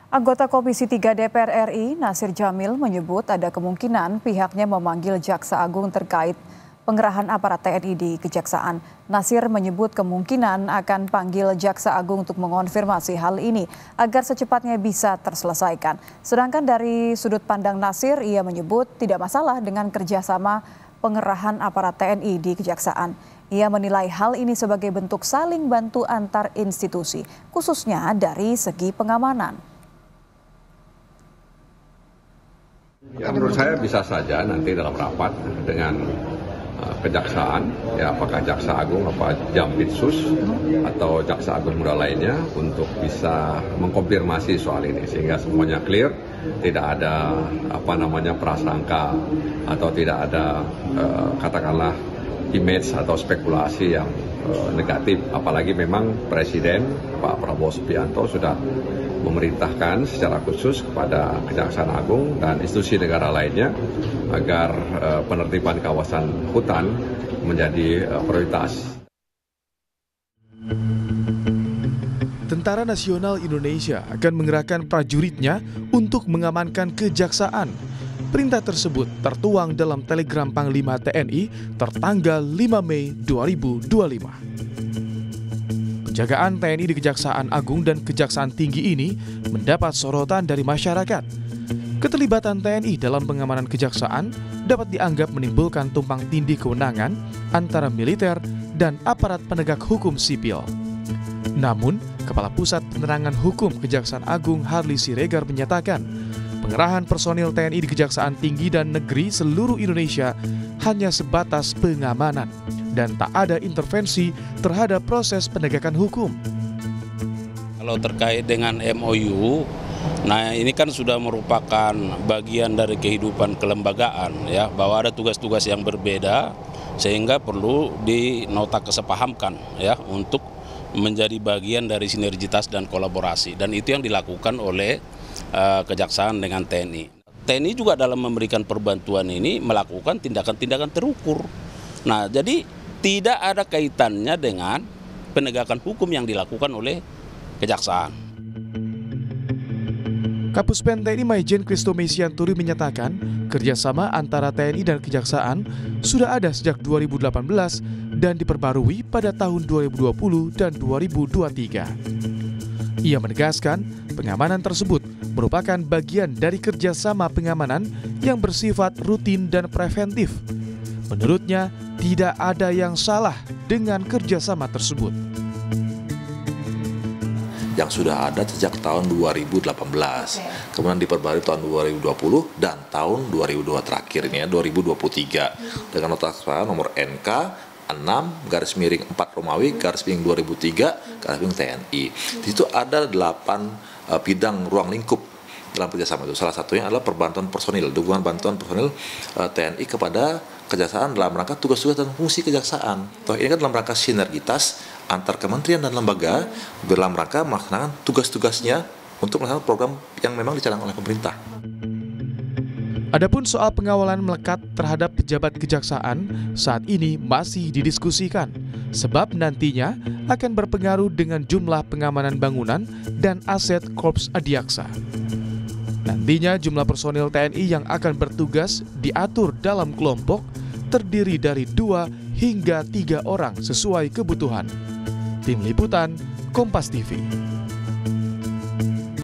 Anggota Komisi 3 DPR RI, Nasir Jamil, menyebut ada kemungkinan pihaknya memanggil Jaksa Agung terkait pengerahan aparat TNI di Kejaksaan. Nasir menyebut kemungkinan akan panggil Jaksa Agung untuk mengonfirmasi hal ini agar secepatnya bisa terselesaikan. Sedangkan dari sudut pandang Nasir, ia menyebut tidak masalah dengan kerjasama pengerahan aparat TNI di Kejaksaan. Ia menilai hal ini sebagai bentuk saling bantu antar institusi, khususnya dari segi pengamanan. Ya, menurut saya bisa saja nanti dalam rapat dengan kejaksaan, ya apakah Jaksa Agung, apa Jampitsus atau Jaksa Agung muda lainnya untuk bisa mengkonfirmasi soal ini sehingga semuanya clear, tidak ada prasangka atau tidak ada katakanlah image atau spekulasi yang negatif. Apalagi memang Presiden Pak Prabowo Subianto sudah memerintahkan secara khusus kepada Kejaksaan Agung dan institusi negara lainnya agar penertiban kawasan hutan menjadi prioritas. Tentara Nasional Indonesia akan mengerahkan prajuritnya untuk mengamankan kejaksaan. Perintah tersebut tertuang dalam telegram Panglima TNI tertanggal 5 Mei 2025. Penjagaan TNI di Kejaksaan Agung dan Kejaksaan Tinggi ini mendapat sorotan dari masyarakat. Keterlibatan TNI dalam pengamanan kejaksaan dapat dianggap menimbulkan tumpang tindih kewenangan antara militer dan aparat penegak hukum sipil. Namun, Kepala Pusat Penerangan Hukum Kejaksaan Agung Harli Siregar menyatakan, pengerahan personil TNI di Kejaksaan Tinggi dan Negeri seluruh Indonesia hanya sebatas pengamanan dan tak ada intervensi terhadap proses penegakan hukum. Kalau terkait dengan MOU, nah ini kan sudah merupakan bagian dari kehidupan kelembagaan, ya, bahwa ada tugas-tugas yang berbeda sehingga perlu dinota kesepahamkan, ya, untuk menjadi bagian dari sinergitas dan kolaborasi, dan itu yang dilakukan oleh Kejaksaan dengan TNI. TNI juga dalam memberikan perbantuan ini melakukan tindakan-tindakan terukur. Nah, jadi tidak ada kaitannya dengan penegakan hukum yang dilakukan oleh Kejaksaan. Kapuspen TNI Maijen Christo Mesianturi menyatakan kerjasama antara TNI dan Kejaksaan sudah ada sejak 2018 dan diperbarui pada tahun 2020 dan 2023. Ia menegaskan pengamanan tersebut merupakan bagian dari kerjasama pengamanan yang bersifat rutin dan preventif. Menurutnya, tidak ada yang salah dengan kerjasama tersebut. Yang sudah ada sejak tahun 2018, kemudian diperbarui tahun 2020 dan tahun 2002 terakhir ini, 2023, dengan nota kesepahaman nomor NK 6/4 Romawi /2003 TNI. Di situ ada 8 bidang ruang lingkup dalam kerjasama itu. Salah satunya adalah perbantuan personil, dukungan bantuan personil TNI kepada kejaksaan dalam rangka tugas-tugas dan fungsi kejaksaan. Ini kan dalam rangka sinergitas antar kementerian dan lembaga dalam rangka melaksanakan tugas-tugasnya untuk melaksanakan program yang memang dicanangkan oleh pemerintah. Adapun soal pengawalan melekat terhadap pejabat kejaksaan saat ini masih didiskusikan, sebab nantinya akan berpengaruh dengan jumlah pengamanan bangunan dan aset Korps Adiaksa. Nantinya jumlah personil TNI yang akan bertugas diatur dalam kelompok terdiri dari 2 hingga 3 orang sesuai kebutuhan. Tim Liputan, Kompas TV.